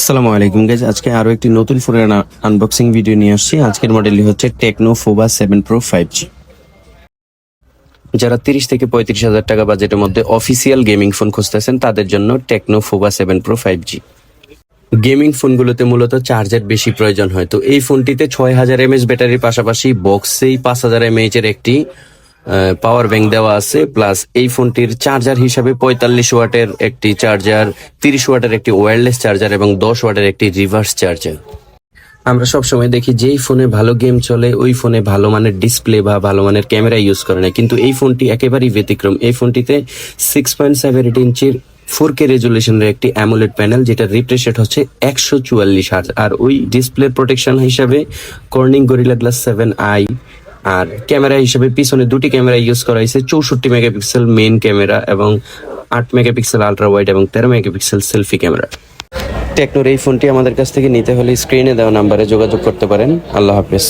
আসসালামু আলাইকুম গাইজ, আজকে আরো একটি নতুন ফোনের আনবক্সিং ভিডিও নিয়ে আসছি। আজকের মডেলটি হচ্ছে টেকনো ফোবা 7 প্রো 5G। যারা 30 থেকে 35 হাজার টাকা বাজেটের মধ্যে অফিসিয়াল গেমিং ফোন খুঁজতেছেন তাদের জন্য টেকনো ফোবা 7 প্রো 5G। গেমিং ফোনগুলোতে মূলত চার্জের বেশি প্রয়োজন হয়, তো এই ফোনটিতে 6000 mAh ব্যাটারির পাশাপাশি বক্সেই 5000 mAh এর একটি পাওয়ার ব্যাংক দেওয়া আছে। প্লাস এই ফোনটির চার্জার হিসাবে 45 ওয়াটের একটি চার্জার, 30 ওয়াটের একটি ওয়্যারলেস চার্জার এবং 10 ওয়াটের একটি রিভার্স চার্জার। আমরা সবসময় দেখি যেই ফোনে ভালো গেম চলে ওই ফোনে ভালো মানের ডিসপ্লে বা ভালো মানের ক্যামেরা ইউজ করে না, কিন্তু এই ফোনটি একেবারেই ব্যতিক্রম। এই ফোনটিতে 6.78 ইঞ্চির 4K রেজুলেশনের একটি অ্যামোলেড প্যানেল, যেটা রিফ্রেশ রেট হচ্ছে 144 Hz। আর ওই ডিসপ্লে প্রোটেকশন হিসাবে কর্নিং গরিলা গ্লাস 7i। আর ক্যামেরা হিসেবে পিছনে দুটি ক্যামেরা ইউজ করা হয়েছে, 64 মেগাপিক্সেল মেইন ক্যামেরা এবং 8 মেগাপিক্সেল আলট্রা ওয়াইড এবং 13 মেগাপিক্সেল সেলফি ক্যামেরা। টেকনোর এই ফোনটি আমাদের কাছ থেকে নিতে হলে স্ক্রিনে দেওয়া নাম্বারে যোগাযোগ করতে পারেন। আল্লাহ হাফেজ।